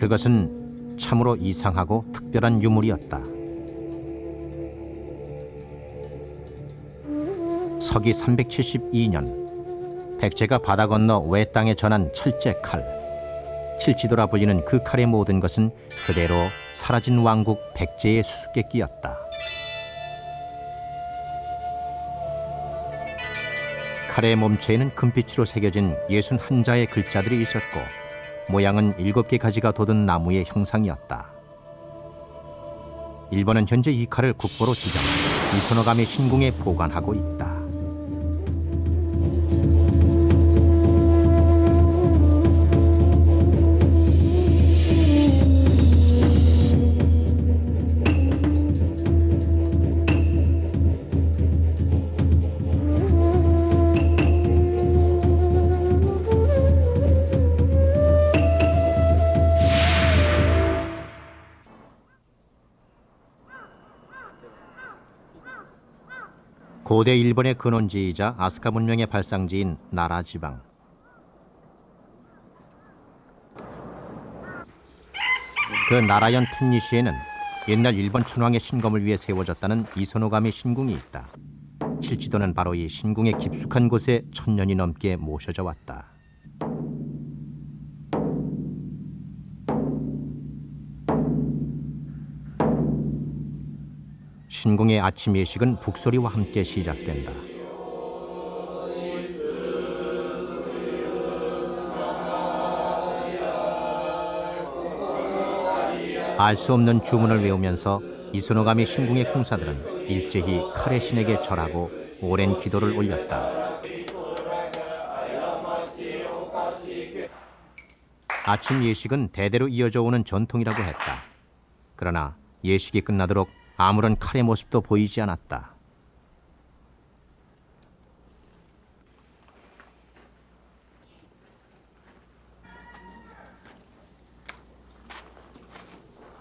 그것은 참으로 이상하고 특별한 유물이었다. 서기 372년 백제가 바다 건너 외땅에 전한 철제 칼, 칠지도라 불리는 그 칼의 모든 것은 그대로 사라진 왕국 백제의 수수께끼였다. 칼의 몸체에는 금빛으로 새겨진 61자의 글자들이 있었고 모양은 7개 가지가 돋은 나무의 형상이었다. 일본은 현재 이 칼을 국보로 지정, 이소노가미 신궁에 보관하고 있다. 고대 일본의 근원지이자 아스카 문명의 발상지인 나라 지방. 그 나라현 텐니시에는 옛날 일본 천황의 신검을 위해 세워졌다는 이소노가미 신궁이 있다. 칠지도는 바로 이 신궁의 깊숙한 곳에 1000년이 넘게 모셔져 왔다. 신궁의 아침 예식은 북소리와 함께 시작된다. 알 수 없는 주문을 외우면서 이소노가미 신궁의 궁사들은 일제히 칼의 신에게 절하고 오랜 기도를 올렸다. 아침 예식은 대대로 이어져 오는 전통이라고 했다. 그러나 예식이 끝나도록 아무런 칼의 모습도 보이지 않았다.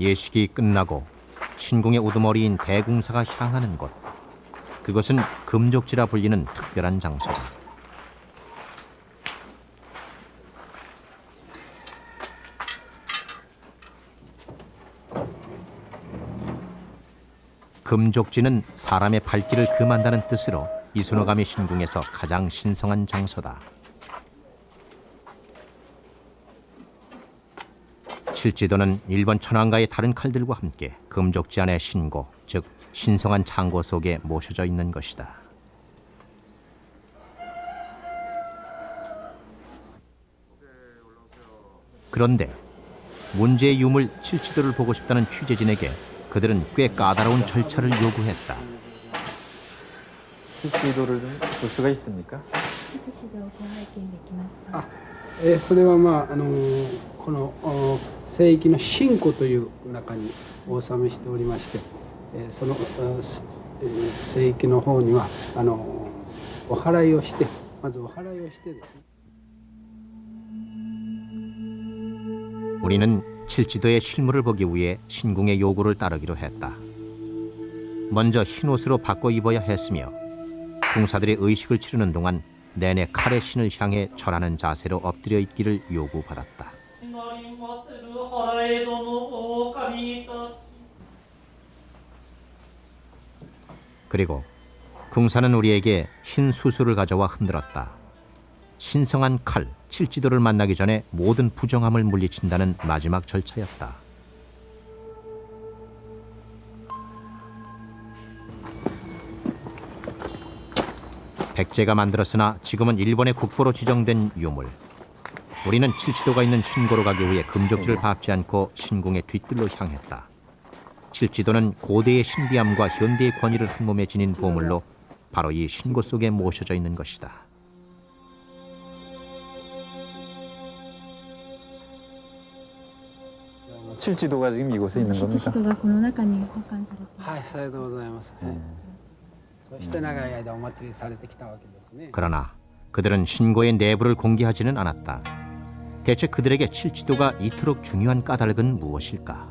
예식이 끝나고 신궁의 우두머리인 대궁사가 향하는 곳, 그것은 금족지라 불리는 특별한 장소다. 금족지는 사람의 발길을 금한다는 뜻으로 이소노가미 신궁에서 가장 신성한 장소다. 칠지도는 일본 천황가의 다른 칼들과 함께 금족지 안의 신고, 즉 신성한 창고 속에 모셔져 있는 것이다. 그런데 문제의 유물 칠지도를 보고 싶다는 취재진에게 그들은 꽤 까다로운 절차를 요구했다. 칠지도를 볼 수가 있습니까? それはこの聖域の信庫という中にお納めしておりまして、その聖域の方にはお祓いをして、まずお祓いをしてですね。 우리는 칠지도의 실물을 보기 위해 신궁의 요구를 따르기로 했다. 먼저 흰옷으로 바꿔 입어야 했으며 궁사들의 의식을 치르는 동안 내내 칼의 신을 향해 절하는 자세로 엎드려 있기를 요구받았다. 그리고 궁사는 우리에게 흰 수수를 가져와 흔들었다. 신성한 칼, 칠지도를 만나기 전에 모든 부정함을 물리친다는 마지막 절차였다. 백제가 만들었으나 지금은 일본의 국보로 지정된 유물. 우리는 칠지도가 있는 신고로 가기 위해 금족지를 밟지 않고 신궁의 뒷뜰로 향했다. 칠지도는 고대의 신비함과 현대의 권위를 한 몸에 지닌 보물로 바로 이 신고 속에 모셔져 있는 것이다. 칠지도가 지금 이곳에 있는 겁니까? 七がこの中に保管されています。はい、さようでございます。そして長い間お祭りされてきたわけですね。 그러나 그들은 신고의 내부를 공개하지는 않았다. 대체 그들에게 칠지도가 이토록 중요한 까닭은 무엇일까?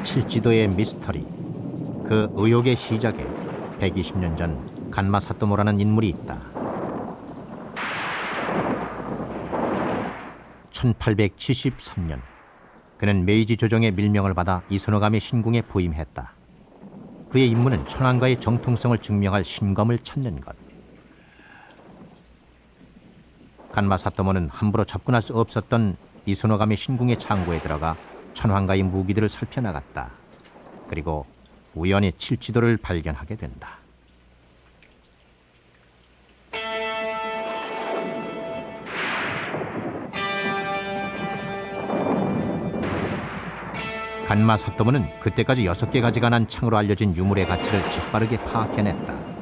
칠지도의 미스터리, 그 의혹의 시작에 120년 전 간마 사토모라는 인물이 있다. 1873년 그는 메이지 조정의 밀명을 받아 이소노가미 신궁에 부임했다. 그의 임무는 천황과의 정통성을 증명할 신검을 찾는 것. 간마 사토모는 함부로 접근할 수 없었던 이소노가미 신궁의 창고에 들어가 천황과의 무기들을 살펴나갔다. 그리고 우연히 칠지도를 발견하게 된다. 간마 사토모는 그때까지 6개 가지가 난 창으로 알려진 유물의 가치를 재빠르게 파악해냈다.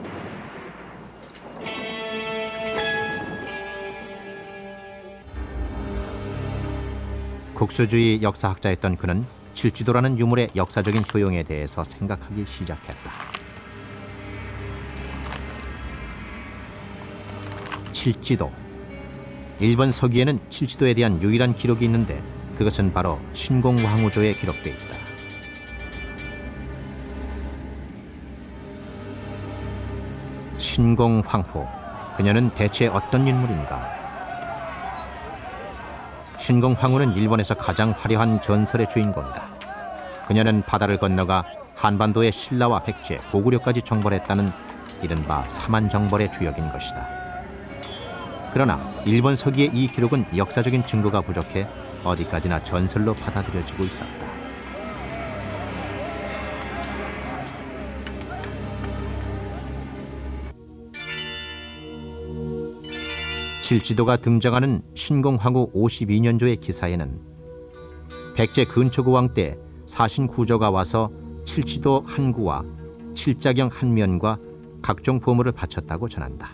국수주의 역사학자였던 그는 칠지도라는 유물의 역사적인 효용에 대해서 생각하기 시작했다. 칠지도. 일본 서기에는 칠지도에 대한 유일한 기록이 있는데 그것은 바로 신공황후조에 기록돼 있다. 신공황후. 그녀는 대체 어떤 인물인가? 신공황후는 일본에서 가장 화려한 전설의 주인공이다. 그녀는 바다를 건너가 한반도의 신라와 백제, 고구려까지 정벌했다는 이른바 사만정벌의 주역인 것이다. 그러나 일본 서기의 이 기록은 역사적인 증거가 부족해 어디까지나 전설로 받아들여지고 있었다. 칠지도가 등장하는 신공황후 52년조의 기사에는 백제 근초고왕 때 사신구조가 와서 칠지도 한 구와 칠자경 한 면과 각종 보물을 바쳤다고 전한다.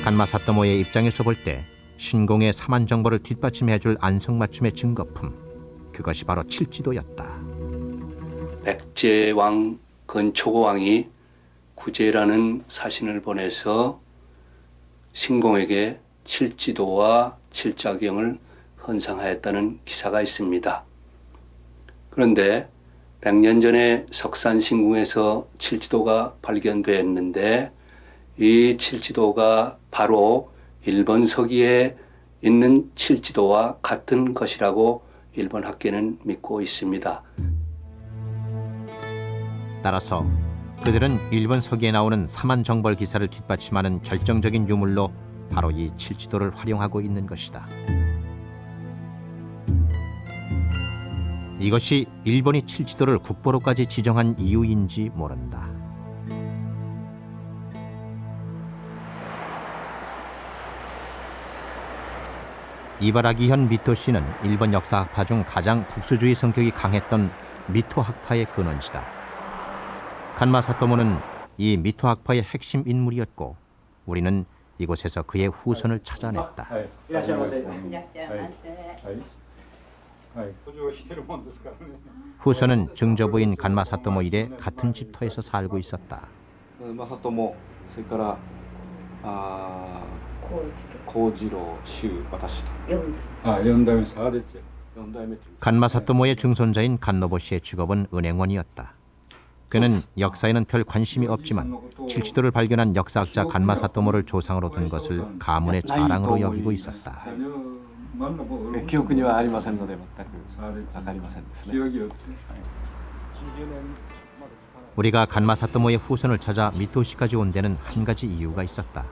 간마 사토모의 입장에서 볼 때 신공의 사만정벌을 뒷받침해줄 안성맞춤의 증거품, 그것이 바로 칠지도였다. 백제왕 근초고왕이 구제라는 사신을 보내서 신공에게 칠지도와 칠자경을 헌상하였다는 기사가 있습니다. 그런데 100년 전에 석산신궁에서 칠지도가 발견되었는데 이 칠지도가 바로 일본 서기에 있는 칠지도와 같은 것이라고 일본 학계는 믿고 있습니다. 따라서 그들은 일본 서기에 나오는 사만정벌 기사를 뒷받침하는 결정적인 유물로 바로 이 칠지도를 활용하고 있는 것이다. 이것이 일본이 칠지도를 국보로까지 지정한 이유인지 모른다. 이바라기현 미토 씨는 일본 역사학파 중 가장 국수주의 성격이 강했던 미토 학파의 근원지다. 간마 사토모는 이 미토 학파의 핵심 인물이었고 우리는 이곳에서 그의 후손을 찾아냈다. 후손은 증조부인 간마 사토모 이래 같은 집터에서 살고 있었다. 마사토모, それから幸次郎、周、私と。4代目사대째。 4代目という。 간마 사토모의 증손자인 간노보 씨의 직업은 은행원이었다. 그는 역사에는 별 관심이 없지만 칠지도를 발견한 역사학자 간마 사토모를 조상으로 둔 것을 가문의 자랑으로 여기고 있었다. 記憶にはありませんので全くわかりませんですね。 우리가 간마 사토모의 후손을 찾아 미토시까지 온 데는 한 가지 이유가 있었다.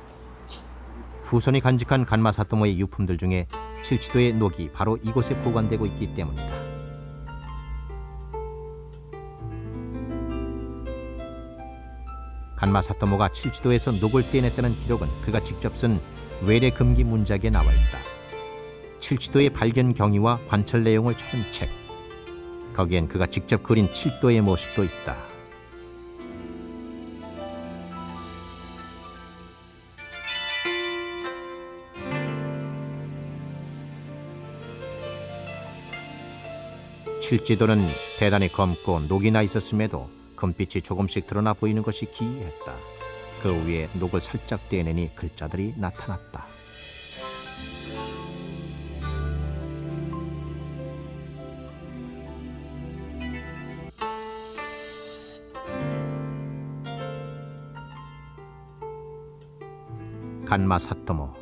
후손이 간직한 간마 사토모의 유품들 중에 칠지도의 녹이 바로 이곳에 보관되고 있기 때문이다. 간마 사토모가 칠지도에서 녹을 떼냈다는 기록은 그가 직접 쓴 외래 금기 문작에 나와 있다. 칠지도의 발견 경위와 관찰 내용을 적은 책. 거기엔 그가 직접 그린 칠도의 모습도 있다. 칠지도는 대단히 검고 녹이 나 있었음에도 금빛이 조금씩 드러나 보이는 것이 기이했다. 그 위에 녹을 살짝 떼내니 글자들이 나타났다. 간마 사토모.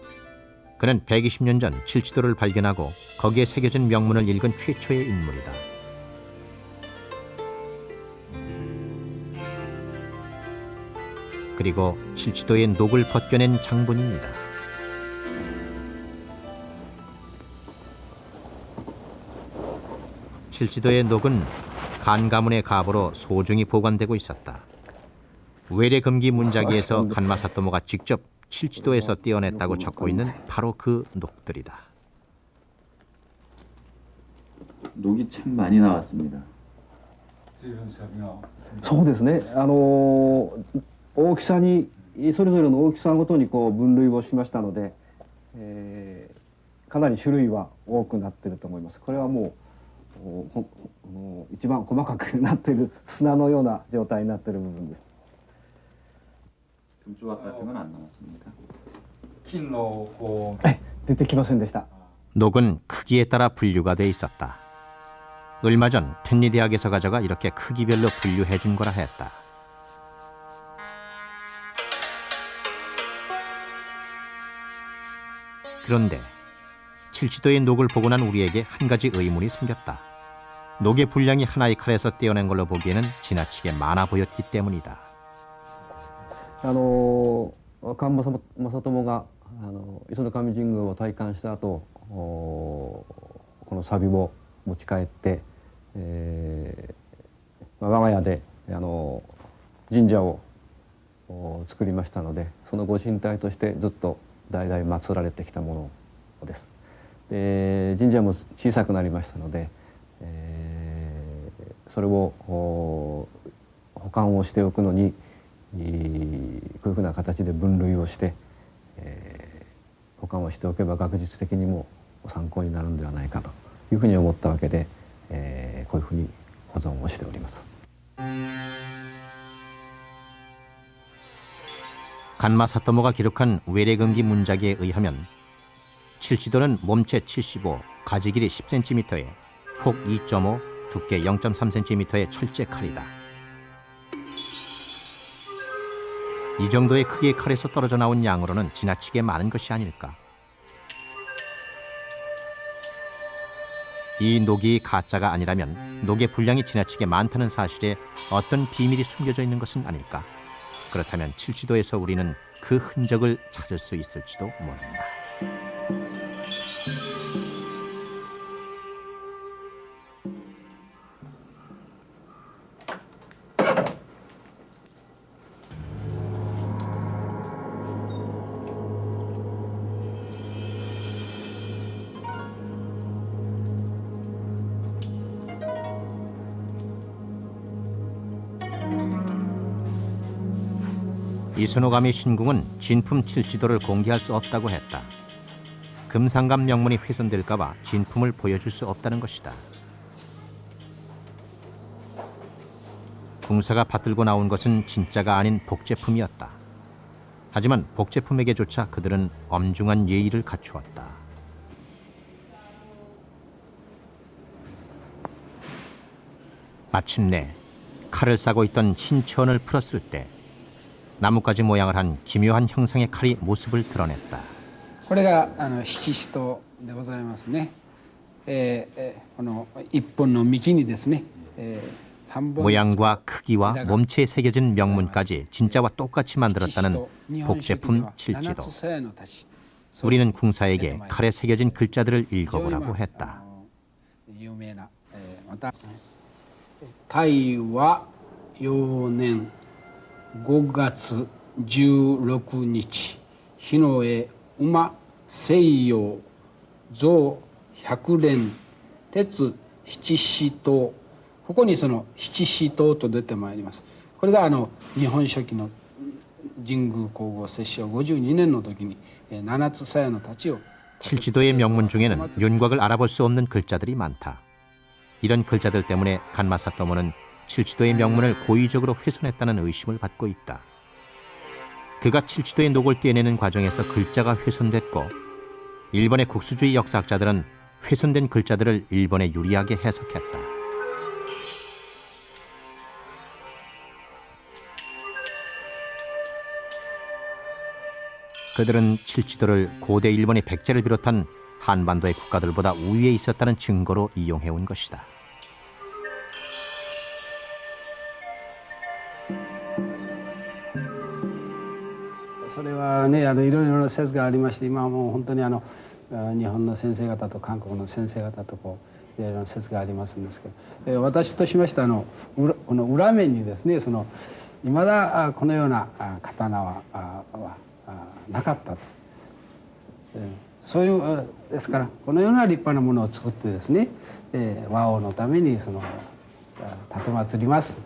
그는 120년 전 칠치도를 발견하고 거기에 새겨진 명문을 읽은 최초의 인물이다. 그리고 칠치도의 녹을 벗겨낸 장본인이다. 칠치도의 녹은 간 가문의 가보로 소중히 보관되고 있었다. 외래금기 문자기에서 간마 사토모가 직접 칠치도에서 떼어냈다고 적고 있는 바로 그 녹들이다. 녹이 참 많이 나왔습니다. 随分先がそうですね。大きさにそれぞれの大きさごとにこう分類をしましたので、かなり種類は多くなっていると思います。これはもう一番細かくなっている砂のような状態になっている部分です。 금조각 같은 건 안 나왔습니까? 金のこう出てきませんでした。 녹은 크기에 따라 분류가 돼 있었다. 얼마 전 텐리 대학에서 가져가 이렇게 크기별로 분류해 준 거라 했다. 그런데 칠치도의 녹을 보고 난 우리에게 한 가지 의문이 생겼다. 녹의 분량이 하나의 칼에서 떼어낸 걸로 보기에는 지나치게 많아 보였기 때문이다. 菅間正友が磯の神神宮を退官した後、このサビを持ち帰って、我が家で神社を作りましたので、そのご神体としてずっと代々祀られてきたものです。で神社も小さくなりましたので、それを保管をしておくのにこういうふうな形で分類をして、保管をしておけば学術的にも参考になるんではないかというふうに思ったわけで、こういうふうに保存をしております。 간마 사토모가 기록한 외래금기 문자기에 의하면 칠치도는 몸체 75, 가지 길이 10cm에 폭 2.5, 두께 0.3cm의 철제 칼이다. 이 정도의 크기의 칼에서 떨어져 나온 양으로는 지나치게 많은 것이 아닐까. 이 녹이 가짜가 아니라면 녹의 분량이 지나치게 많다는 사실에 어떤 비밀이 숨겨져 있는 것은 아닐까. 그렇다면 칠치도에서 우리는 그 흔적을 찾을 수 있을지도 모른다. 이순호감의 신궁은 진품 칠지도를 공개할 수 없다고 했다. 금상감 명문이 훼손될까 봐 진품을 보여줄 수 없다는 것이다. 궁사가 받들고 나온 것은 진짜가 아닌 복제품이었다. 하지만 복제품에게조차 그들은 엄중한 예의를 갖추었다. 마침내 칼을 싸고 있던 신천을 풀었을 때 나뭇가지 모양을 한 기묘한 형상의 칼이 모습을 드러냈다. これが七支刀でございますね。この一本の幹にですね、모양과 크기와 몸체에 새겨진 명문까지 진짜와 똑같이 만들었다는 복제품 칠지도. 우리는 궁사에게 칼에 새겨진 글자들을 읽어보라고 했다. 泰和4年5月16日日の絵馬西洋象百連鉄七支刀、ここにその七支刀と出てまいります。これが日本書紀の神宮皇后摂政52年の時に七つ鞘の太刀を 칠지도의 명문 중에는 윤곽을 알아볼 수 없는 글자들이 많다. 이런 글자들 때문에 간마 사토모는 칠지도의 명문을 고의적으로 훼손했다는 의심을 받고 있다. 그가 칠지도의 녹을 떼내는 과정에서 글자가 훼손됐고 일본의 국수주의 역사학자들은 훼손된 글자들을 일본에 유리하게 해석했다. 그들은 칠지도를 고대 일본의 백제를 비롯한 한반도의 국가들보다 우위에 있었다는 증거로 이용해온 것이다. それはね、いろいろな説がありまして、今はもう本当に日本の先生方と韓国の先生方とこういろいろな説がありますんですけど、私としましてはこの裏面にですね、いまだこのような刀はなかったと。そういうですからこのような立派なものを作ってですね、和王のために奉ります。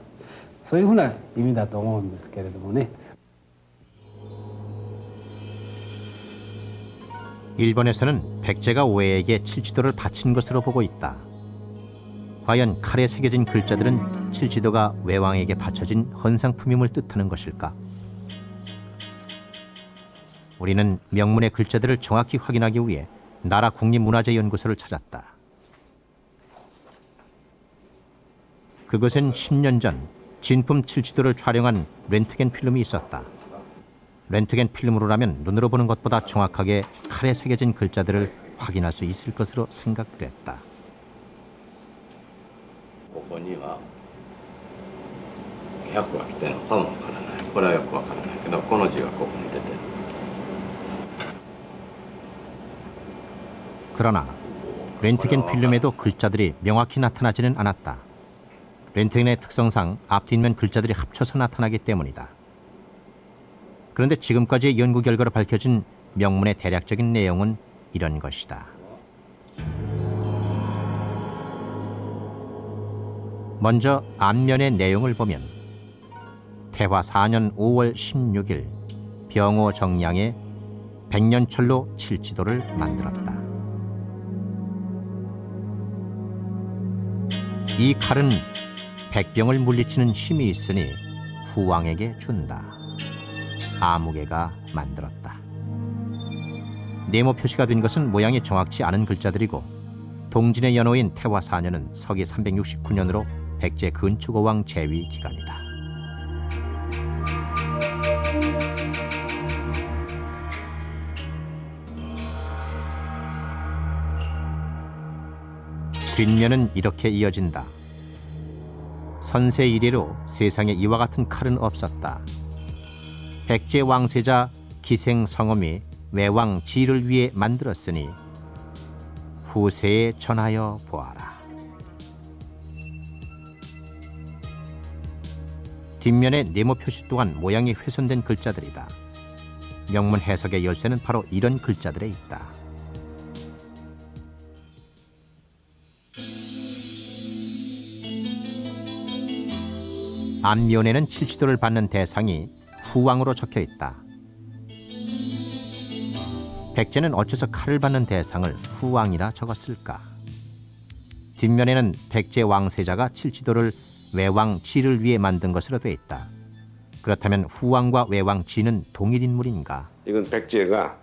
そういうふうな意味だと思うんですけれどもね。 일본에서는 백제가 오해에게 칠지도를 바친 것으로 보고 있다. 과연 칼에 새겨진 글자들은 칠지도가 외왕에게 바쳐진 헌상품임을 뜻하는 것일까? 우리는 명문의 글자들을 정확히 확인하기 위해 나라 국립문화재연구소를 찾았다. 그것은 10년 전 진품 칠지도를 촬영한 렌트겐 필름이 있었다. 렌트겐 필름으로라면 눈으로 보는 것보다 정확하게 칼에 새겨진 글자들을 확인할 수 있을 것으로 생각됐다. ここには100が来てるのかもわからない。これはよくわからないけど、この字がここに出てる。 그러나 렌트겐 필름에도 글자들이 명확히 나타나지는 않았다. 렌트겐의 특성상 앞뒷면 글자들이 합쳐서 나타나기 때문이다. 그런데 지금까지의 연구 결과로 밝혀진 명문의 대략적인 내용은 이런 것이다. 먼저 앞면의 내용을 보면 태화 4년 5월 16일 병호 정량에 백년철로 칠지도를 만들었다. 이 칼은 백병을 물리치는 힘이 있으니 후왕에게 준다. 아무개가 만들었다. 네모 표시가 된 것은 모양이 정확치 않은 글자들이고 동진의 연호인 태화 4년은 서기 369년으로 백제 근초고왕 재위 기간이다. 뒷면은 이렇게 이어진다. 선세 이래로 세상에 이와 같은 칼은 없었다. 백제 왕세자 기생성엄이 외왕 지를 위해 만들었으니 후세에 전하여 보아라. 뒷면의 네모 표시 또한 모양이 훼손된 글자들이다. 명문 해석의 열쇠는 바로 이런 글자들에 있다. 앞면에는 칠지도를 받는 대상이 후왕으로 적혀 있다. 백제는 어째서 칼을 받는 대상을 후왕이라 적었을까? 뒷면에는 백제 왕세자가 칠지도를 외왕 지를 위해 만든 것으로 돼 있다. 그렇다면 후왕과 외왕 지는 동일 인물인가? 이건 백제가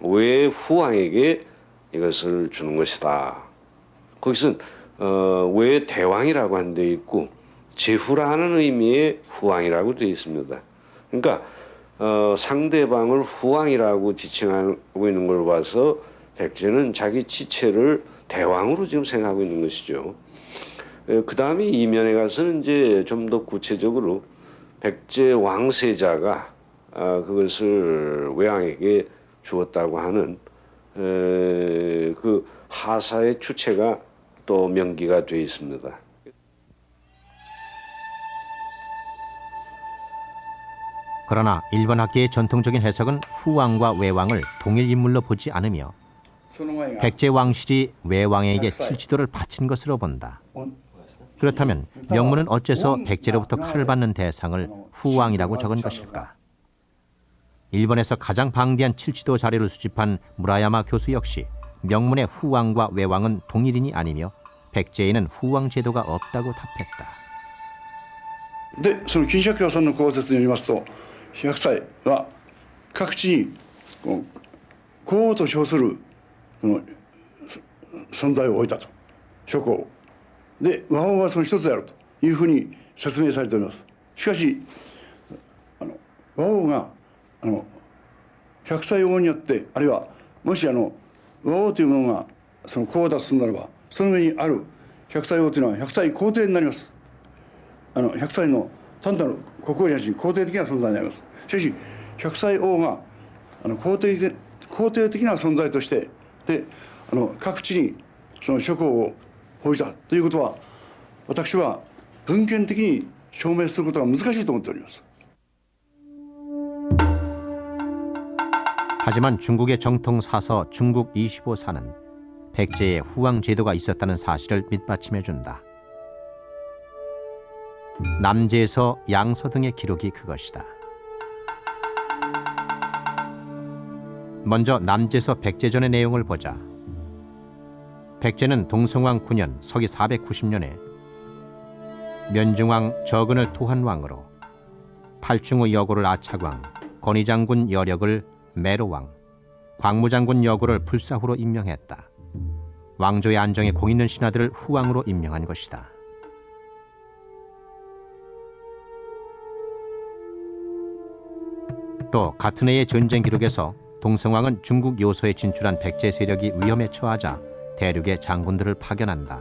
왜 후왕에게 이것을 주는 것이다. 거기서는 왜 대왕이라고 한 데 있고 제후라는 의미의 후왕이라고 되어 있습니다. 그러니까 상대방을 후왕이라고 지칭하고 있는 걸 봐서 백제는 자기 지체를 대왕으로 지금 생각하고 있는 것이죠. 그 다음에 이면에 가서는 이제 좀 더 구체적으로 백제 왕세자가 그것을 외왕에게 주었다고 하는 그 하사의 추체가 또 명기가 되어 있습니다. 그러나 일본 학계의 전통적인 해석은 후왕과 외왕을 동일 인물로 보지 않으며 백제 왕실이 외왕에게 칠지도를 바친 것으로 본다. 그렇다면 명문은 어째서 백제로부터 칼을 받는 대상을 후왕이라고 적은 것일까? 일본에서 가장 방대한 칠지도 자료를 수집한 무라야마 교수 역시 명문의 후왕과 외왕은 동일인이 아니며 백제에는 후왕 제도가 없다고 답했다. でその金釈教さんの考説によりますと百歳は各地に皇后と称する存在を置いたと諸侯で和王はその一つであるというふうに説明されております。しかし和王が百百歳王によってあるいはもし和王というものがその功を出すならばその上にある百歳王というのは百歳皇帝になります。百歳の単なる国王じゃなしに皇帝的な存在になります。しかし百歳王が皇帝的な存在としてで各地にその諸侯を報じたということは私は文献的に証明することが難しいと思っております。 하지만 중국의 정통 사서 중국 25사는 백제의 후왕 제도가 있었다는 사실을 밑받침해준다. 남제서, 양서 등의 기록이 그것이다. 먼저 남제서 백제전의 내용을 보자. 백제는 동성왕 9년 서기 490년에 면중왕 저근을 토한 왕으로 팔중우 여고를 아차광, 권위장군 여력을 매로왕, 광무장군 여고를 불사후로 임명했다. 왕조의 안정에 공 있는 신하들을 후왕으로 임명한 것이다. 또 같은 해의 전쟁 기록에서 동성왕은 중국 요소에 진출한 백제 세력이 위험에 처하자 대륙의 장군들을 파견한다.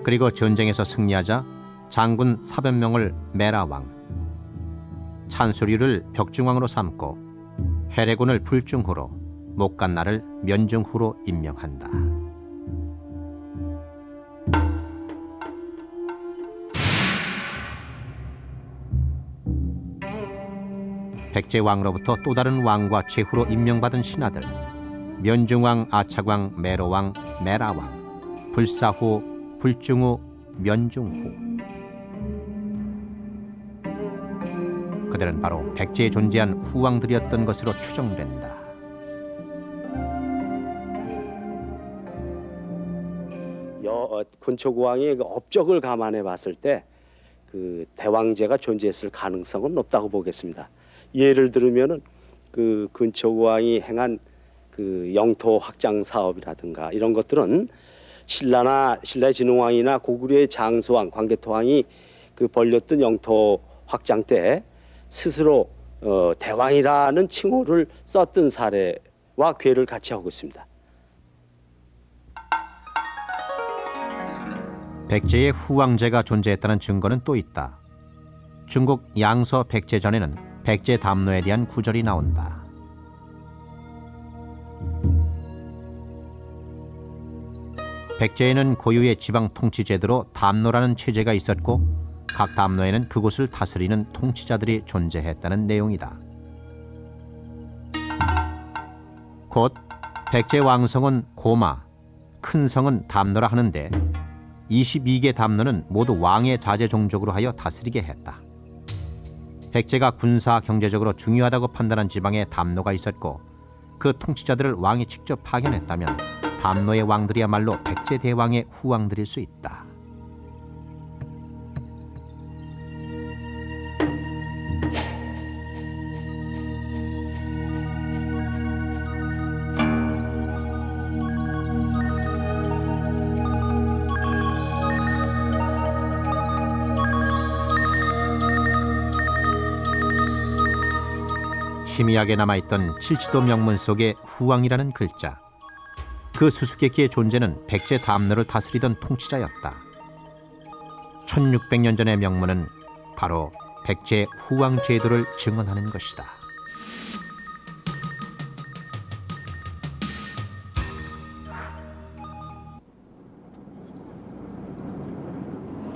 그리고 전쟁에서 승리하자 장군 400명을 매라왕, 찬수리를 벽중왕으로 삼고 해례군을 불중후로, 목간나를 면중후로 임명한다. 백제왕으로부터 또 다른 왕과 제후로 임명받은 신하들, 면중왕, 아차광, 매로왕, 매라왕, 불사후, 불중후, 면중후. 그들은 바로 백제에 존재한 후왕들이었던 것으로 추정된다. 근초고왕의 그 업적을 감안해 봤을 때 그 대왕제가 존재했을 가능성은 높다고 보겠습니다. 예를 들면은 그 근초고왕이 행한 그 영토 확장 사업이라든가 이런 것들은 신라의 진흥왕이나 고구려의 장수왕, 광개토왕이 그 벌렸던 영토 확장 때 스스로 대왕이라는 칭호를 썼던 사례와 궤를 같이 하고 있습니다. 백제의 후왕제가 존재했다는 증거는 또 있다. 중국 양서 백제전에는 백제 담노에 대한 구절이 나온다. 백제에는 고유의 지방 통치 제도로 담노라는 체제가 있었고 각 담노에는 그곳을 다스리는 통치자들이 존재했다는 내용이다. 곧 백제 왕성은 고마, 큰 성은 담노라 하는데 22개 담노는 모두 왕의 자제 종족으로 하여 다스리게 했다. 백제가 군사 경제적으로 중요하다고 판단한 지방에 담노가 있었고 그 통치자들을 왕이 직접 파견했다면 담노의 왕들이야말로 백제 대왕의 후왕들일 수 있다. 희미하게 남아있던 칠지도 명문 속의 후왕이라는 글자. 그 수수께끼의 존재는 백제 담노를 다스리던 통치자였다. 1600년 전의 명문은 바로 백제 후왕 제도를 증언하는 것이다.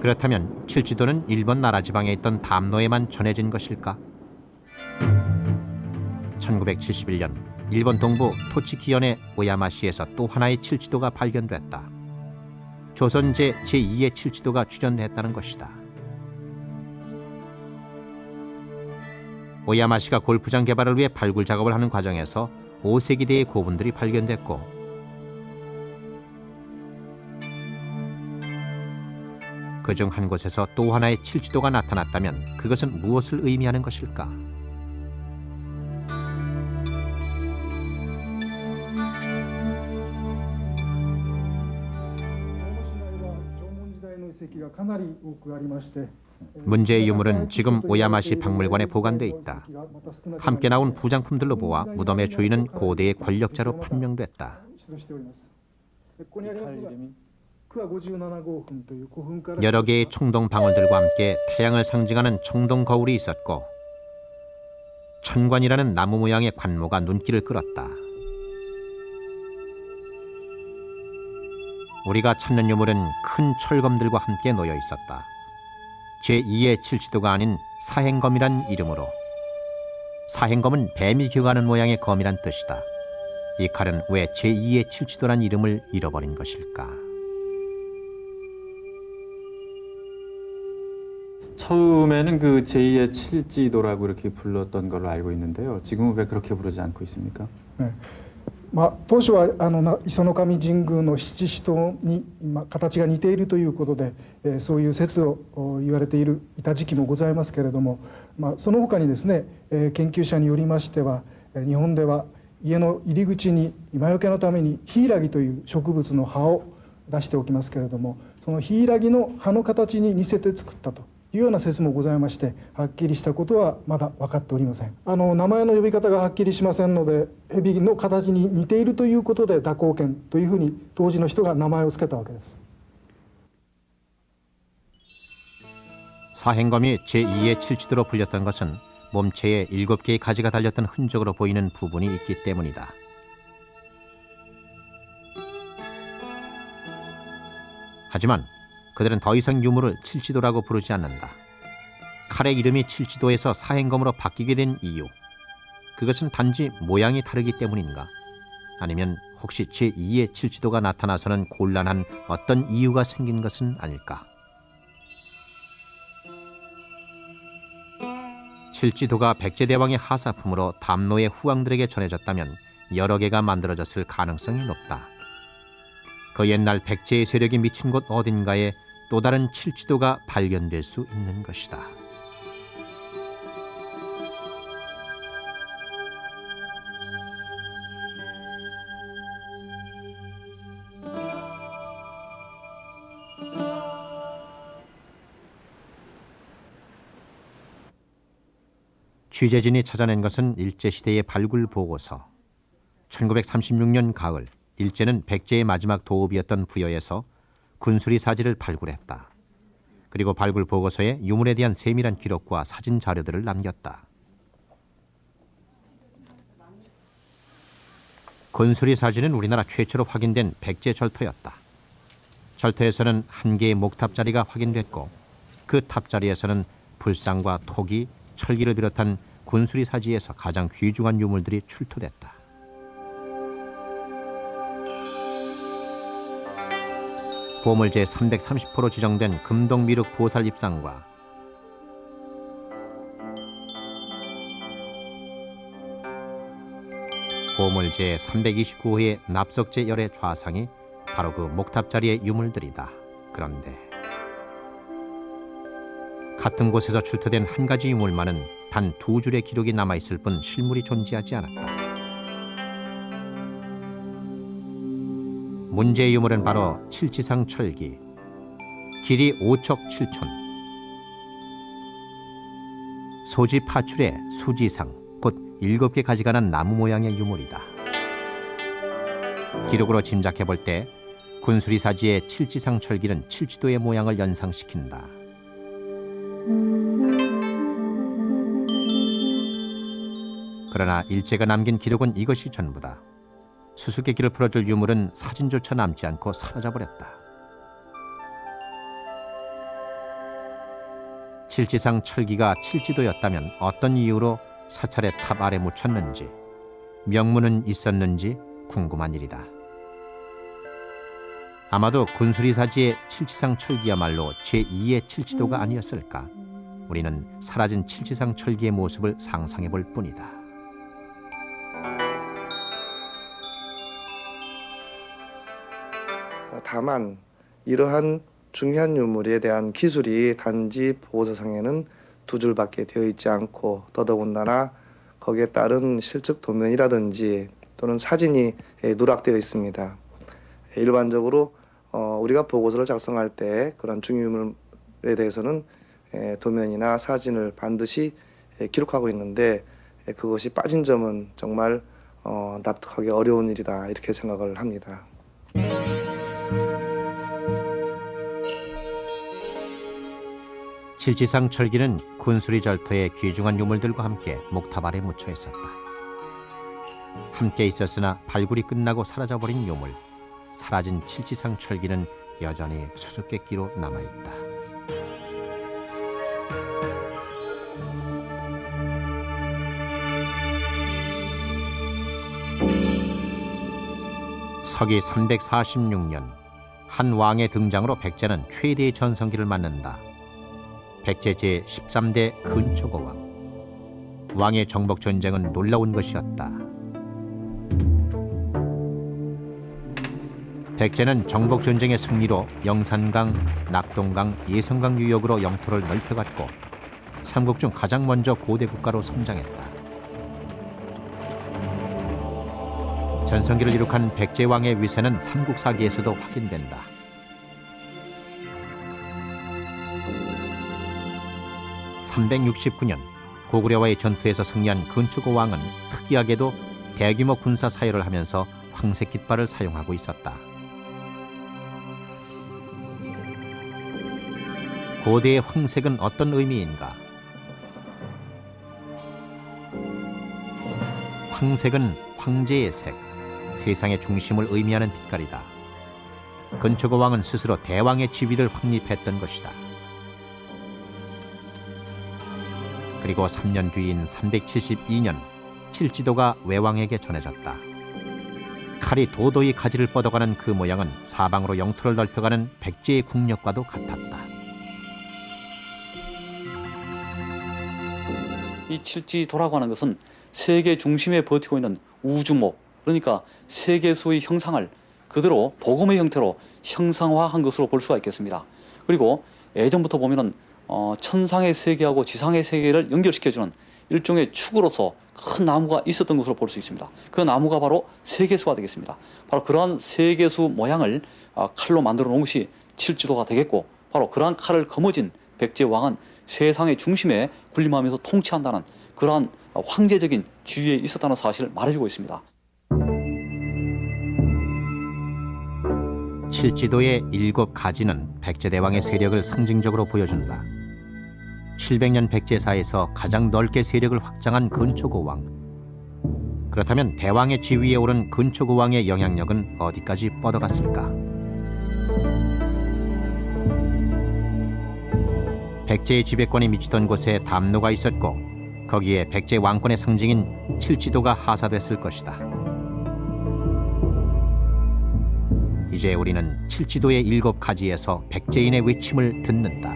그렇다면 칠지도는 일본 나라 지방에 있던 담노에만 전해진 것일까? 1971년 일본 동부 토치키현의 오야마시에서 또 하나의 칠지도가 발견됐다. 조선제 제2의 칠지도가 출현했다는 것이다. 오야마시가 골프장 개발을 위해 발굴 작업을 하는 과정에서 5세기대의 고분들이 발견됐고 그중 한 곳에서 또 하나의 칠지도가 나타났다면 그것은 무엇을 의미하는 것일까? 문제의 유물은 지금 오야마시 박물관에 보관돼 있다. 함께 나온 부장품들로 보아 무덤의 주인은 고대의 권력자로 판명됐다. 여러 개의 청동 방울들과 함께 태양을 상징하는 청동 거울이 있었고 천관이라는 나무 모양의 관모가 눈길을 끌었다. 우리가 찾는 유물은 큰 철검들과 함께 놓여 있었다. 제2의 칠지도가 아닌 사행검이란 이름으로. 사행검은 뱀이 기어가는 모양의 검이란 뜻이다. 이 칼은 왜 제2의 칠지도란 이름을 잃어버린 것일까? 처음에는 그 제2의 칠지도라고 이렇게 불렀던 걸로 알고 있는데요. 지금은 왜 그렇게 부르지 않고 있습니까? 네. 当初は磯の神神宮の七支刀に形が似ているということで、そういう説を言われていた時期もございますけれども、その他にですね、研究者によりましては日本では家の入り口に魔除けのためにヒイラギという植物の葉を出しておきますけれども、そのヒイラギの葉の形に似せて作ったというような説もございまして、はっきりしたことはまだ分かっておりません。名前の呼び方がはっきりしませんので、蛇の形に似ているということで蛇行剣というふうに当時の人が名前を付けたわけです。 사행검이 제2의 칠지도로 불렸던 것은 몸체에 7개의 가지가 달렸던 흔적으로 보이는 부분이 있기 때문이다. 하지만 그들은 더 이상 유물을 칠지도라고 부르지 않는다. 칼의 이름이 칠지도에서 사행검으로 바뀌게 된 이유, 그것은 단지 모양이 다르기 때문인가? 아니면 혹시 제2의 칠지도가 나타나서는 곤란한 어떤 이유가 생긴 것은 아닐까? 칠지도가 백제대왕의 하사품으로 담노의 후왕들에게 전해졌다면 여러 개가 만들어졌을 가능성이 높다. 그 옛날 백제의 세력이 미친 곳 어딘가에 또 다른 칠지도가 발견될 수 있는 것이다. 취재진이 찾아낸 것은 일제시대의 발굴 보고서. 1936년 가을, 일제는 백제의 마지막 도읍이었던 부여에서 군수리 사지를 발굴했다. 그리고 발굴 보고서에 유물에 대한 세밀한 기록과 사진 자료들을 남겼다. 군수리 사지는 우리나라 최초로 확인된 백제 절토였다. 절토에서는 한 개의 목탑 자리가 확인됐고 그 탑 자리에서는 불상과 토기, 철기를 비롯한 군수리 사지에서 가장 귀중한 유물들이 출토됐다. 보물제 330호로 지정된 금동미륵 보살 입상과 보물제 329호의 납석제 열의 좌상이 바로 그 목탑 자리의 유물들이다. 그런데 같은 곳에서 출토된 한 가지 유물만은 단 2줄의 기록이 남아있을 뿐 실물이 존재하지 않았다. 문제의 유물은 바로 칠지상 철기, 길이 5척 7촌, 소지 파출의 수지상, 곧 7개 가지가 난 나무 모양의 유물이다. 기록으로 짐작해볼 때 군수리 사지의 칠지상 철기는 칠지도의 모양을 연상시킨다. 그러나 일제가 남긴 기록은 이것이 전부다. 수수께끼를 풀어줄 유물은 사진조차 남지 않고 사라져버렸다. 칠지상 철기가 칠지도였다면 어떤 이유로 사찰의 탑 아래 묻혔는지, 명문은 있었는지 궁금한 일이다. 아마도 군수리 사지의 칠지상 철기야말로 제2의 칠지도가 아니었을까? 우리는 사라진 칠지상 철기의 모습을 상상해 볼 뿐이다. 다만 이러한 중요한 유물에 대한 기술이 단지 보고서상에는 2줄밖에 되어 있지 않고 더더군다나 거기에 따른 실측 도면이라든지 또는 사진이 누락되어 있습니다. 일반적으로 우리가 보고서를 작성할 때 그런 중요유물에 대해서는 도면이나 사진을 반드시 기록하고 있는데 그것이 빠진 점은 정말 납득하기 어려운 일이다 이렇게 생각을 합니다. 칠지상 철기는 군수리 절터의 귀중한 유물들과 함께 목탑 아래 묻혀 있었다. 함께 있었으나 발굴이 끝나고 사라져버린 유물, 사라진 칠지상 철기는 여전히 수수께끼로 남아있다. 서기 346년 한 왕의 등장으로 백제는 최대의 전성기를 맞는다. 백제 제13대 근초고왕. 왕의 정복 전쟁은 놀라운 것이었다. 백제는 정복 전쟁의 승리로 영산강, 낙동강, 예성강 유역으로 영토를 넓혀갔고 삼국 중 가장 먼저 고대 국가로 성장했다. 전성기를 이룩한 백제 왕의 위세는 삼국사기에서도 확인된다. (369년) 고구려와의 전투에서 승리한 근초고 왕은 특이하게도 대규모 군사 사열을 하면서 황색 깃발을 사용하고 있었다. 고대의 황색은 어떤 의미인가? 황색은 황제의 색, 세상의 중심을 의미하는 빛깔이다. 근초고 왕은 스스로 대왕의 지위를 확립했던 것이다. 그리고 3년 뒤인 372년 칠지도가 외왕에게 전해졌다. 칼이 도도히 가지를 뻗어가는 그 모양은 사방으로 영토를 넓혀가는 백제의 국력과도 같았다. 이 칠지도라고 하는 것은 세계 중심에 버티고 있는 우주모, 그러니까 세계수의 형상을 그대로 복음의 형태로 형상화한 것으로 볼 수가 있겠습니다. 그리고 예전부터 보면은 천상의 세계하고 지상의 세계를 연결시켜주는 일종의 축으로서 큰 나무가 있었던 것으로 볼 수 있습니다. 그 나무가 바로 세계수가 되겠습니다. 바로 그러한 세계수 모양을 칼로 만들어 놓은 것이 칠지도가 되겠고, 바로 그러한 칼을 거머쥔 백제 왕은 세상의 중심에 군림하면서 통치한다는 그러한 황제적인 지위에 있었다는 사실을 말해주고 있습니다. 칠지도의 7가지는 백제대왕의 세력을 상징적으로 보여준다. 700년 백제사에서 가장 넓게 세력을 확장한 근초고왕. 그렇다면 대왕의 지위에 오른 근초고왕의 영향력은 어디까지 뻗어갔을까? 백제의 지배권이 미치던 곳에 담로가 있었고 거기에 백제 왕권의 상징인 칠지도가 하사됐을 것이다. 이제 우리는 칠지도의 7가지에서 백제인의 외침을 듣는다.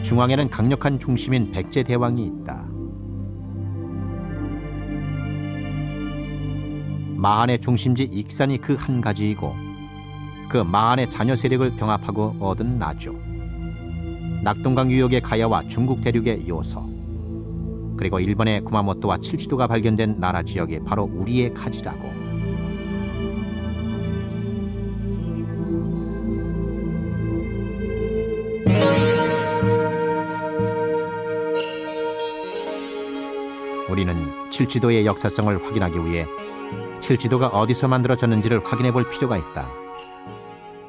중앙에는 강력한 중심인 백제 대왕이 있다. 마한의 중심지 익산이 그 한 가지이고 그 마한의 자녀 세력을 병합하고 얻은 나주, 낙동강 유역의 가야와 중국 대륙의 요서, 그리고 일본의 구마모토와 칠지도가 발견된 나라 지역이 바로 우리의 가지라고. 우리는 칠지도의 역사성을 확인하기 위해 칠지도가 어디서 만들어졌는지를 확인해 볼 필요가 있다.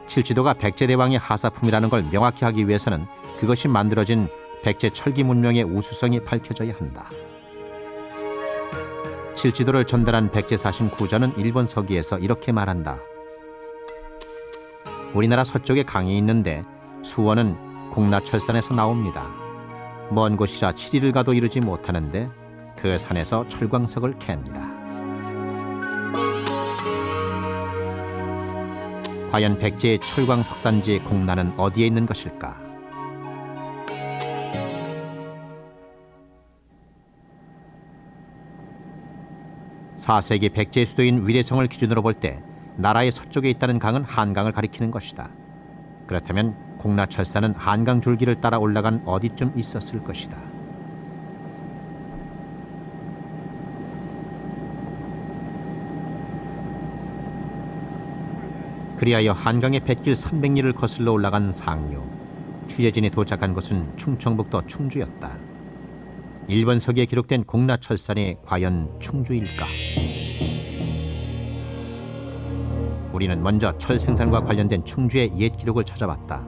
칠지도가 백제대왕의 하사품이라는 걸 명확히 하기 위해서는 그것이 만들어진 백제 철기 문명의 우수성이 밝혀져야 한다. 칠지도를 전달한 백제 사신 구전은 일본 서기에서 이렇게 말한다. 우리나라 서쪽에 강이 있는데 수원은 공라철산에서 나옵니다. 먼 곳이라 7일을 가도 이르지 못하는데 그 산에서 철광석을 캡니다. 과연 백제의 철광석산지 공라는 어디에 있는 것일까? (4세기) 백제의 수도인 위례성을 기준으로 볼 때 나라의 서쪽에 있다는 강은 한강을 가리키는 것이다. 그렇다면 공라철산은 한강 줄기를 따라 올라간 어디쯤 있었을 것이다. 그리하여 한강의 뱃길 300리를 거슬러 올라간 상류. 취재진이 도착한 곳은 충청북도 충주였다. 일본 서기에 기록된 공라철산이 과연 충주일까? 우리는 먼저 철 생산과 관련된 충주의 옛 기록을 찾아봤다.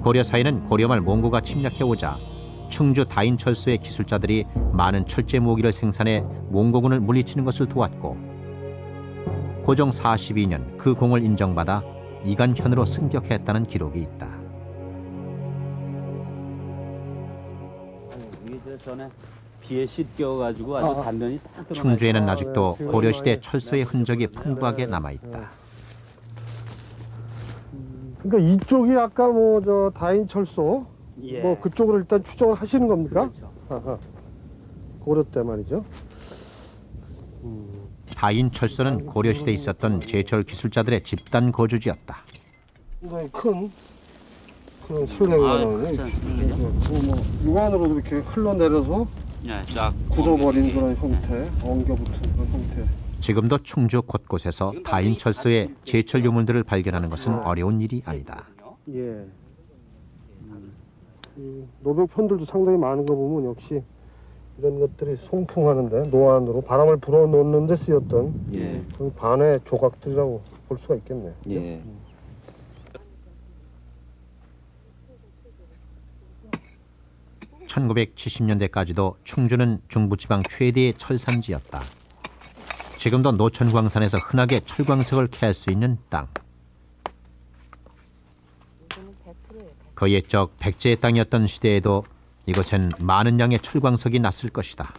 고려 사이는 고려말 몽고가 침략해오자 충주 다인철소의 기술자들이 많은 철제 무기를 생산해 몽고군을 물리치는 것을 도왔고 고종 42년 그 공을 인정받아 이간현으로 승격했다는 기록이 있다. 전에 비에 씻겨가지고 아주 단단히 딱 충주에는 아직도 고려시대 철소의 흔적이 풍부하게 남아있다. 그러니까 이쪽이 아까 뭐 저 다인철소 예. 뭐 그쪽으로 일단 추정을 하시는 겁니까? 그렇죠. 아하. 고려 때 말이죠. 다인철소는 고려시대에 있었던 제철 기술자들의 집단 거주지였다. 굉장히 큰 그런 실내가 나오네. 뭐 육안으로도 이렇게 흘러내려서 쫙 굳어버린 그런 형태, 엉겨붙은 그런 형태. 지금도 충주 곳곳에서 다인철소의 제철 유물들을 발견하는 것은 어려운 일이 아니다. 예. 노병편들도 상당히 많은 거 보면 역시 이런 것들이 송풍하는데 노안으로 바람을 불어넣는 데 쓰였던 그런 반의 조각들이라고 볼 수가 있겠네요. 예. (1970년대까지도) 충주는 중부지방 최대의 철산지였다. 지금도 노천광산에서 흔하게 철광석을 캐 수 있는 땅. 그 옛적 백제의 땅이었던 시대에도 이곳엔 많은 양의 철광석이 났을 것이다.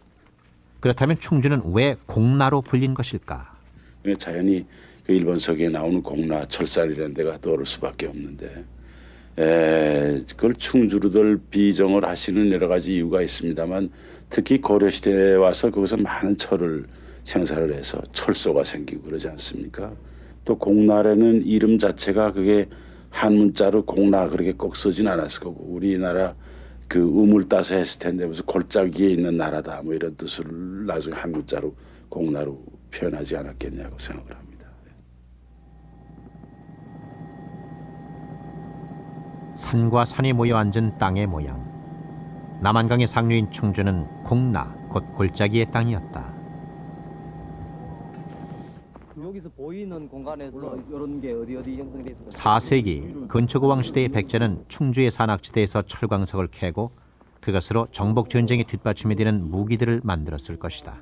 그렇다면 충주는 왜 공라로 불린 것일까? 자연히 그 일본서기에 나오는 공라 철살이라는 데가 떠오를 수밖에 없는데 그걸 충주로들 비정을 하시는 여러 가지 이유가 있습니다만 특히 고려시대에 와서 거기서 많은 철을 생산을 해서 철소가 생기고 그러지 않습니까? 또 공라라는 이름 자체가 그게 한문자로 공라 그렇게 꼭 쓰진 않았을 거고 우리나라 그 우물 따서 했을 텐데 무슨 골짜기에 있는 나라다 뭐 이런 뜻을 나중에 한문자로 공라로 표현하지 않았겠냐고 생각을 합니다. 산과 산이 모여 앉은 땅의 모양. 남한강의 상류인 충주는 공라, 곧 골짜기의 땅이었다. 여기서 보이는 공간에서 이런 게 어디 형성돼 있어요? 4세기 근초고왕 시대의 백제는 충주의 산악지대에서 철광석을 캐고 그것으로 정복 전쟁에 뒷받침이 되는 무기들을 만들었을 것이다.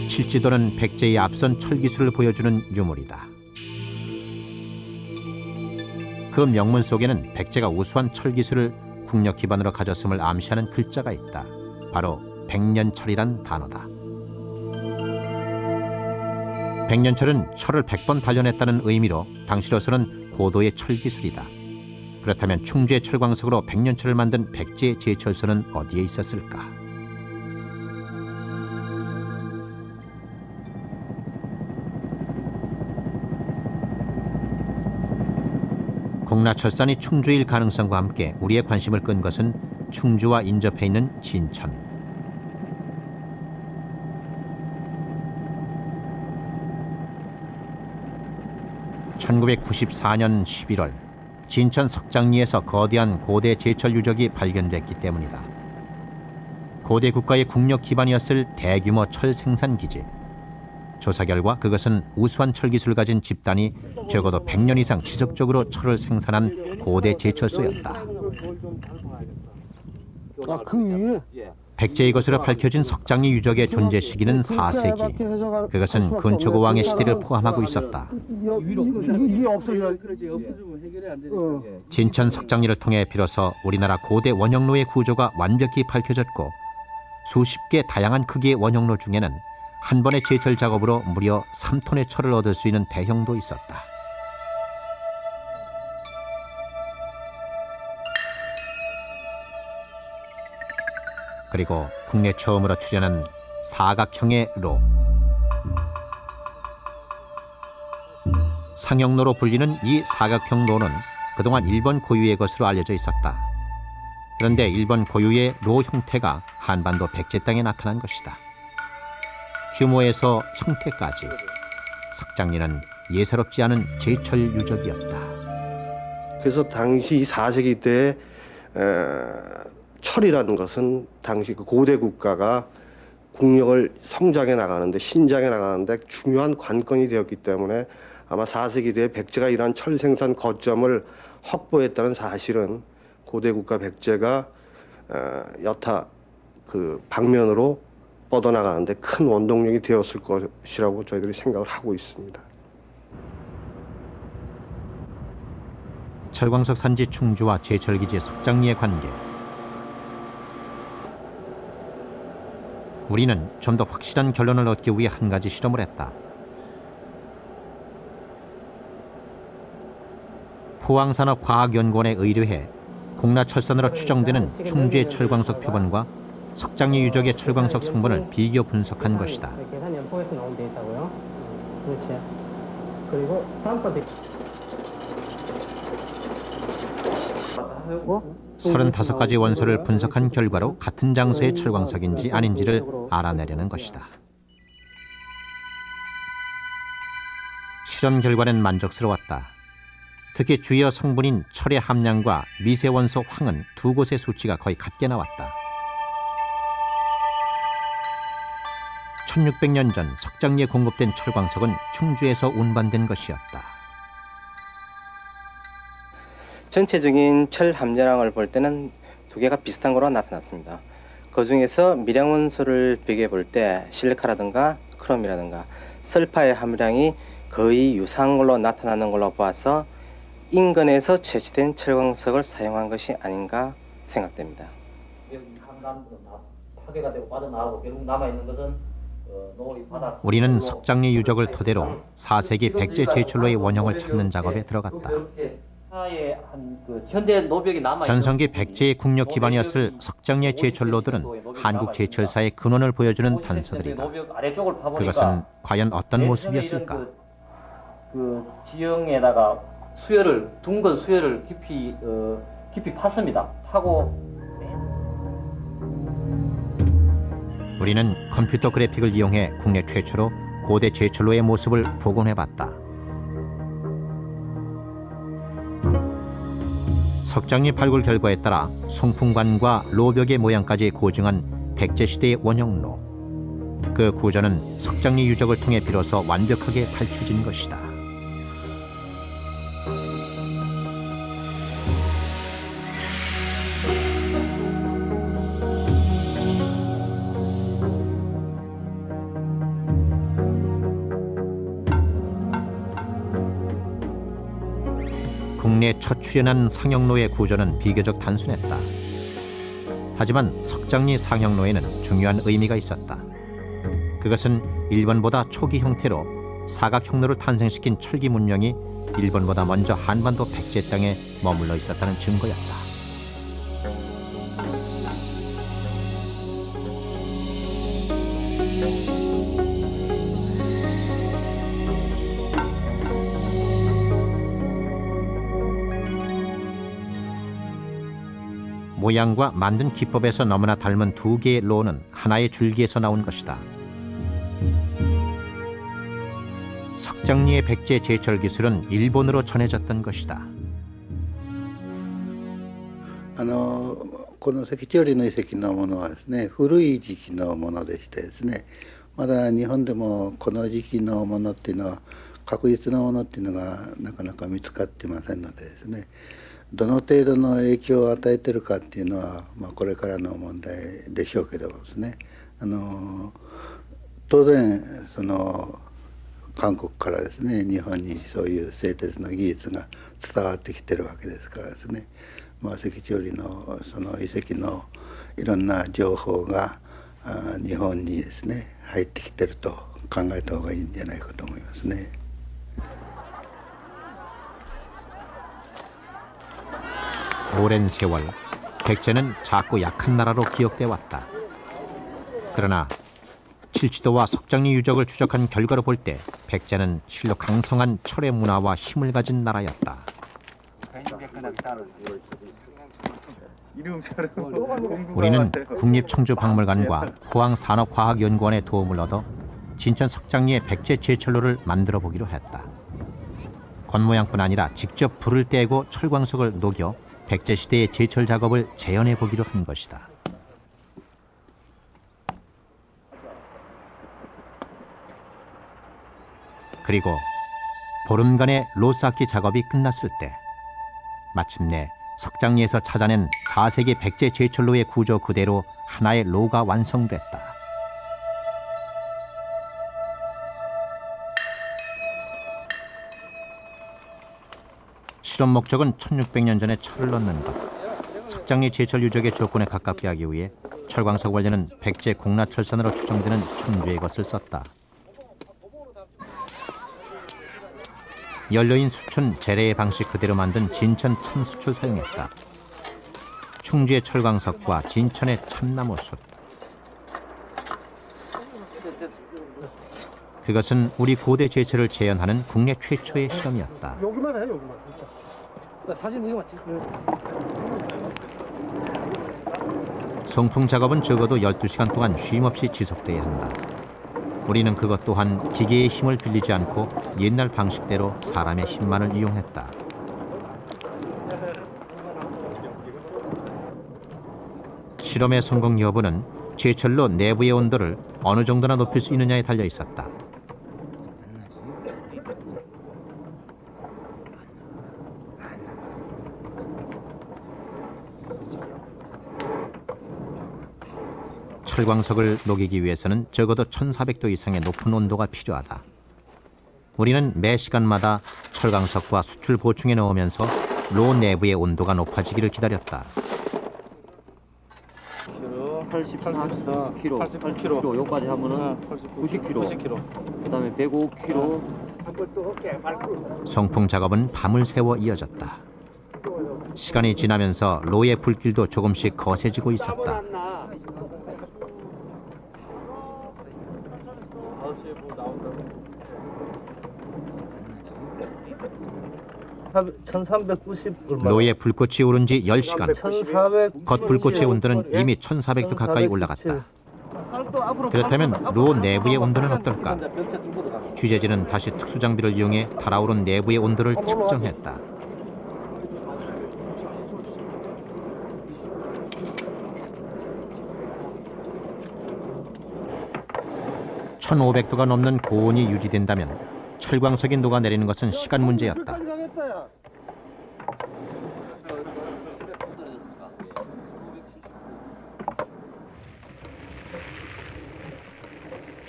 칠지도는 백제의 앞선 철기술을 보여주는 유물이다. 그 명문 속에는 백제가 우수한 철기술을 국력 기반으로 가졌음을 암시하는 글자가 있다. 바로 백년철이란 단어다. 백년철은 철을 100번 단련했다는 의미로 당시로서는 고도의 철기술이다. 그렇다면 충주의 철광석으로 백년철을 만든 백제의 제철소는 어디에 있었을까? 공라철산이 충주일 가능성과 함께 우리의 관심을 끈 것은 충주와 인접해 있는 진천. (1994년 11월) 진천 석장리에서 거대한 고대 제철 유적이 발견됐기 때문이다. 고대 국가의 국력 기반이었을 대규모 철 생산 기지. 조사 결과 그것은 우수한 철기술을 가진 집단이 적어도 100년 이상 지속적으로 철을 생산한 고대 제철소였다. 그 위에 백제의 것으로 밝혀진 석장리 유적의 존재 시기는 4세기. 그것은 근초고왕의 시대를 포함하고 있었다. 이게 없어져야 진천 석장리를 통해 비로소 우리나라 고대 원형로의 구조가 완벽히 밝혀졌고 수십 개 다양한 크기의 원형로 중에는 한 번의 제철 작업으로 무려 3톤의 철을 얻을 수 있는 대형도 있었다. 그리고 국내 처음으로 출현한 사각형의 로. 상형로로 불리는 이 사각형 로는 그동안 일본 고유의 것으로 알려져 있었다. 그런데 일본 고유의 로 형태가 한반도 백제 땅에 나타난 것이다. 규모에서 형태까지 석장리는 예사롭지 않은 제철 유적이었다. 그래서 당시 4세기 때 철이라는 것은 당시 그 고대 국가가 국력을 성장해 나가는데 신장해 나가는데 중요한 관건이 되었기 때문에 아마 4세기 때 백제가 이러한 철 생산 거점을 확보했다는 사실은 고대 국가 백제가 여타 그 방면으로 뻗어나가는데 큰 원동력이 되었을 것이라고 저희들이 생각을 하고 있습니다. 철광석 산지 충주와 제철기지 석장리의 관계. 우리는 좀 더 확실한 결론을 얻기 위해 한 가지 실험을 했다. 포항산업과학연구원에 의뢰해 공라철산으로 추정되는 충주의 철광석 표본과 석장리 유적의 철광석 성분을 비교 분석한 것이다. 계산 연봉에서 나온 데이터고요. 그렇지. 그리고 다음 거 35가지 원소를 분석한 결과로 같은 장소의 철광석인지 아닌지를 알아내려는 것이다. 실험 결과는 만족스러웠다. 특히 주요 성분인 철의 함량과 미세 원소 황은 두 곳의 수치가 거의 같게 나왔다. 1600년 전 석장리에 공급된 철광석은 충주에서 운반된 것이었다. 전체적인 철 함량을 볼 때는 두 개가 비슷한 거로 나타났습니다. 그 중에서 미량 원소를 비교해 볼 때 실리카라든가 크롬이라든가 설파의 함량이 거의 유사한 걸로 나타나는 걸로 봐서 인근에서 채취된 철광석을 사용한 것이 아닌가 생각됩니다. 파괴가 되고 빠져나가고 결국 남아 있는 것은 노을이 바닥. 우리는 석장리 유적을 토대로 4세기 백제 제철로의 원형을 찾는 작업에 들어갔다. 현재 노벽이 남아 전성기 백제의 국력 기반이었을 석장리의 제철로들은 한국 제철사의 근원을 보여주는 단서들이다. 그것은 과연 어떤 모습이었을까? 그 지형에다가 수혈을 둥근 수혈을 깊이 팠습니다. 파고 우리는 컴퓨터 그래픽을 이용해 국내 최초로 고대 제철로의 모습을 복원해봤다. 석장리 발굴 결과에 따라 송풍관과 로벽의 모양까지 고증한 백제시대의 원형로. 그 구조는 석장리 유적을 통해 비로소 완벽하게 밝혀진 것이다. 국내 첫 출현한 상형로의 구조는 비교적 단순했다. 하지만 석장리 상형로에는 중요한 의미가 있었다. 그것은 일본보다 초기 형태로 사각형로를 탄생시킨 철기 문명이 일본보다 먼저 한반도 백제 땅에 머물러 있었다는 증거였다. 모양과 만든 기법에서 너무나 닮은 두 개의 로는 하나의 줄기에서 나온 것이다. 석장리의 백제 제철 기술은 일본으로 전해졌던 것이다. この関千織の遺跡のものはですね、古い時期のものでしてですね、まだ日本でもこの時期のものっていうのは確実なものっていうのがなかなか見つかっていませんのでですね、どの程度の影響を与えているかっていうのは、これからの問題でしょうけどもですね、当然その韓国からですね、日本にそういう製鉄の技術が伝わってきてるわけですからですね、関千織のその遺跡のいろんな情報が日本にですね入ってきてると考えた方がいいんじゃないかと思いますね。 오랜 세월 백제는 작고 약한 나라로 기억돼 왔다. 그러나 칠지도와 석장리 유적을 추적한 결과로 볼 때 백제는 실로 강성한 철의 문화와 힘을 가진 나라였다. 우리는 국립청주박물관과 포항산업과학연구원의 도움을 얻어 진천 석장리의 백제 제철로를 만들어 보기로 했다. 겉모양뿐 아니라 직접 불을 떼고 철광석을 녹여 백제 시대의 제철 작업을 재현해 보기로 한 것이다. 그리고 보름간의 로 쌓기 작업이 끝났을 때 마침내 석장리에서 찾아낸 4세기 백제 제철로의 구조 그대로 하나의 로가 완성됐다. 실험 목적은 1600년 전에 철을 넣는 것. 석장리 제철 유적의 조건에 가깝게 하기 위해 철광석 원료는 백제 공라철산으로 추정되는 충주의 것을 썼다. 연료인 수춘 재래의 방식 그대로 만든 진천 참수초를 사용했다. 충주의 철광석과 진천의 참나무 숯. 그것은 우리 고대 제철을 재현하는 국내 최초의 실험이었다. 여기만 해, 여기만. 진짜. 나 사진 이거 맞지? 송풍 작업은 적어도 12시간 동안 쉼없이 지속돼야 한다. 우리는 그것 또한 기계의 힘을 빌리지 않고 옛날 방식대로 사람의 힘만을 이용했다. 실험의 성공 여부는 제철로 내부의 온도를 어느 정도나 높일 수 있느냐에 달려 있었다. 철광석을 녹이기 위해서는 적어도 1400도 이상의 높은 온도가 필요하다. 우리는 매 시간마다 철광석과 수출 보충에 넣으면서 로 내부의 온도가 높아지기를 기다렸다. 84kg, 88kg, 여기까지 하면은 90kg, 그다음에 105kg. 송풍 작업은 밤을 새워 이어졌다. 시간이 지나면서 로의 불길도 조금씩 거세지고 있었다. 1390 로의 불꽃이 오른 지 10시간. 1400 겉 불꽃의 온도는 이미 1400도 가까이 올라갔다. 그렇다면 로 내부의 온도는 어떨까? 취재진은 다시 특수장비를 이용해 달아오른 내부의 온도를 측정했다. (1500도가) 넘는 고온이 유지된다면 철광석이 녹아내리는 것은 시간 문제였다.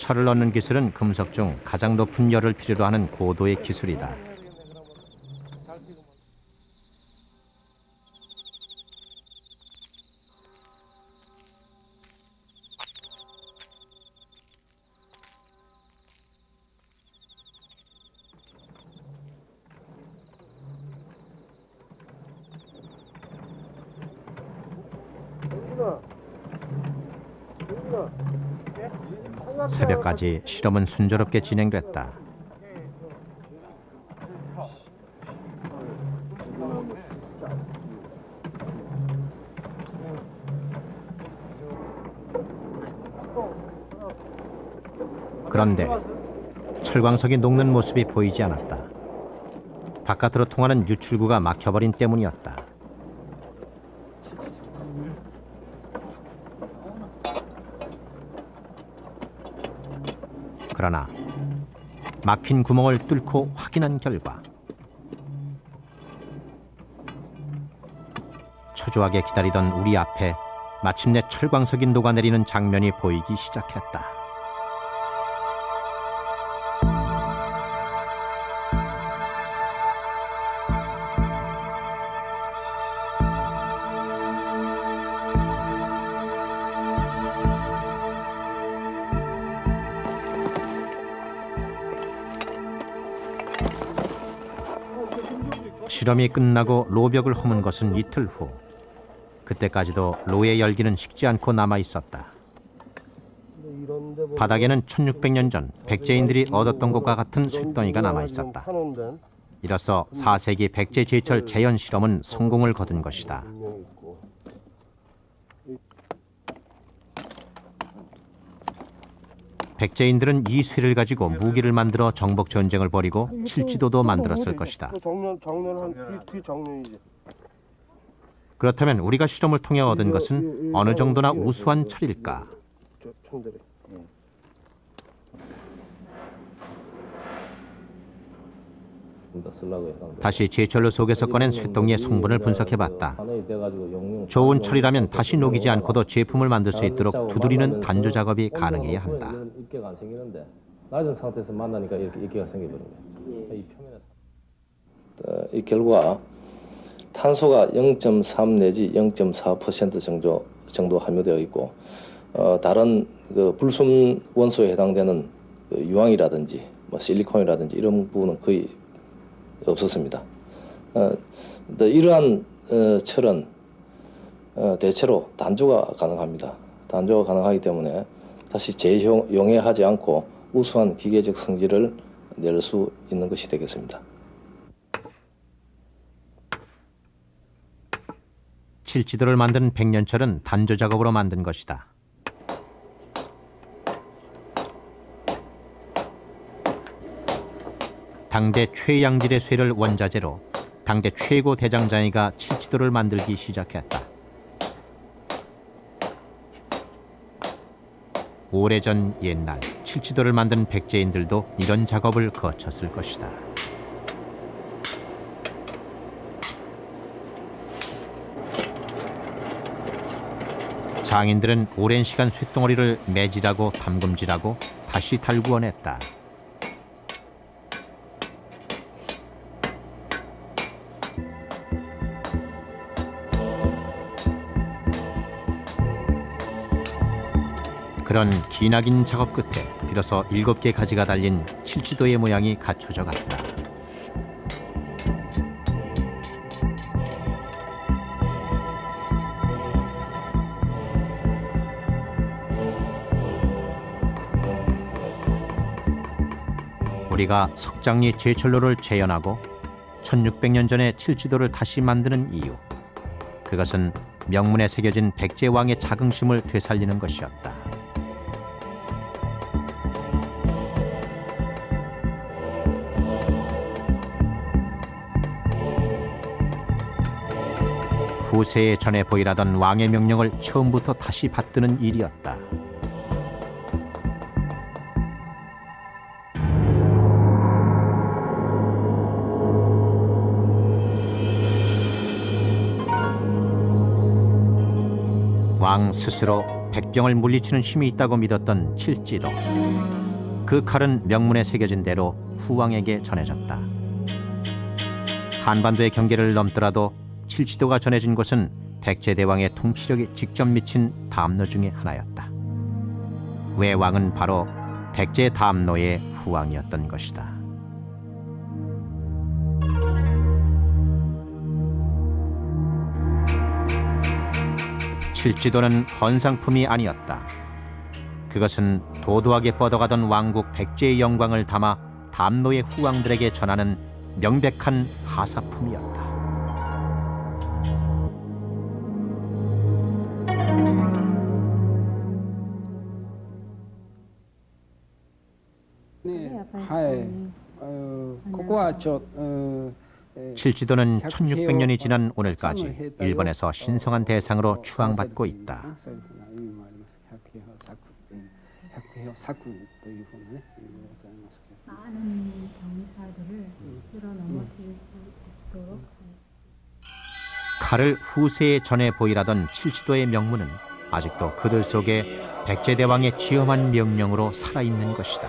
철을 넣는 기술은 금속 중 가장 높은 열을 필요로 하는 고도의 기술이다. 새벽까지 실험은 순조롭게 진행됐다. 그런데 철광석이 녹는 모습이 보이지 않았다. 바깥으로 통하는 유출구가 막혀버린 때문이었다. 그러나 막힌 구멍을 뚫고 확인한 결과 초조하게 기다리던 우리 앞에 마침내 철광석이 녹아내리는 장면이 보이기 시작했다. 실험이 끝나고 로벽을 허문 것은 이틀 후. 그때까지도 로의 열기는 식지 않고 남아 있었다. 바닥에는 1600년 전 백제인들이 얻었던 것과 같은 쇳덩이가 남아 있었다. 이로써 4세기 백제 제철 재현 실험은 성공을 거둔 것이다. 백제인들은 이 쇠를 가지고 무기를 만들어 정복 전쟁을 벌이고 칠지도도 만들었을 것이다. 그렇다면 우리가 실험을 통해 얻은 것은 어느 정도나 우수한 철일까? 다시 제철로 속에서 꺼낸 쇠덩이의 성분을 분석해봤다. 좋은 철이라면 다시 녹이지 않고도 제품을 만들 수 있도록 두드리는 단조 작업이 가능해야 한다. 낮은 상태에서 만나니까 이렇게 입기가 생기거든요. 이 결과 탄소가 0.3 내지 0.4% 정도 함유되어 있고 다른 그 불순 원소에 해당되는 유황이라든지 뭐 실리콘이라든지 이런 부분은 거의 없었습니다. 이러한 철은 대체로 단조가 가능합니다. 단조가 가능하기 때문에 다시 재용해하지 않고 우수한 기계적 성질을 낼 수 있는 것이 되겠습니다. 칠지도를 만든 백년철은 단조 작업으로 만든 것이다. 당대 최양질의 쇠를 원자재로 당대 최고 대장장이가 칠지도를 만들기 시작했다. 오래전 옛날 칠지도를 만든 백제인들도 이런 작업을 거쳤을 것이다. 장인들은 오랜 시간 쇳덩어리를 매질하고 담금질하고 다시 달구어냈다. 그런 기나긴 작업 끝에 비로소 7개 가지가 달린 칠지도의 모양이 갖춰져 갔다. 우리가 석장리 제철로를 재현하고 1600년 전에 칠지도를 다시 만드는 이유, 그것은 명문에 새겨진 백제왕의 자긍심을 되살리는 것이었다. 후세에 전해 보이라던 왕의 명령을 처음부터 다시 받드는 일이었다. 왕 스스로 백병을 물리치는 힘이 있다고 믿었던 칠지도. 그 칼은 명문에 새겨진 대로 후왕에게 전해졌다. 한반도의 경계를 넘더라도 칠지도가 전해진 곳은 백제대왕의 통치력이 직접 미친 담로 중의 하나였다. 외왕은 바로 백제 담로의 후왕이었던 것이다. 칠지도는 헌상품이 아니었다. 그것은 도도하게 뻗어가던 왕국 백제의 영광을 담아 담로의 후왕들에게 전하는 명백한 하사품이었다. 칠지도는 1600년이 지난 오늘까지 일본에서 신성한 대상으로 추앙받고 있다. 많은 병사들을 쓸어 넘어뜨릴 수 있도록 칼을 후세에 전해 보이라던 칠지도의 명문은 아직도 그들 속에 백제대왕의 지엄한 명령으로 살아있는 것이다.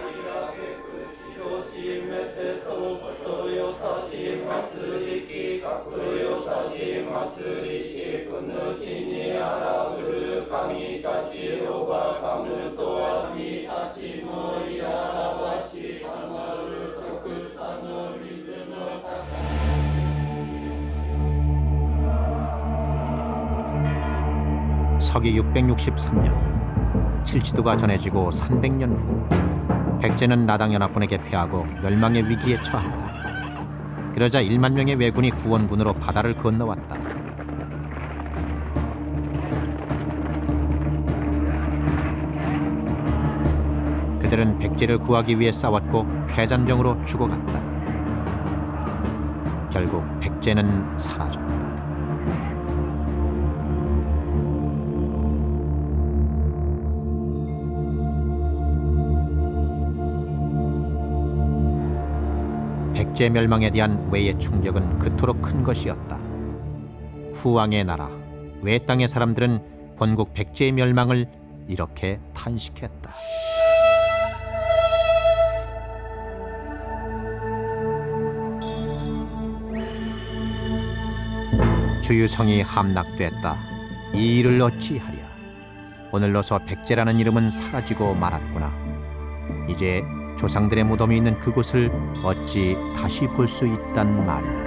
서기 663년 칠지도가 전해지고 300년 후 백제는 나당연합군에게 패하고 멸망의 위기에 처한다. 그러자 1만 명의 왜군이 구원군으로 바다를 건너왔다. 그들은 백제를 구하기 위해 싸웠고 패잔병으로 죽어갔다. 결국 백제는 사라졌다. 백제 멸망에 대한 왜의 충격은 그토록 큰 것이었다. 후왕의 나라, 외 땅의 사람들은 본국 백제의 멸망을 이렇게 탄식했다. 주유성이 함락됐다. 이 일을 어찌하랴. 오늘로서 백제라는 이름은 사라지고 말았구나. 이제 조상들의 무덤이 있는 그곳을 어찌 다시 볼 수 있단 말인가.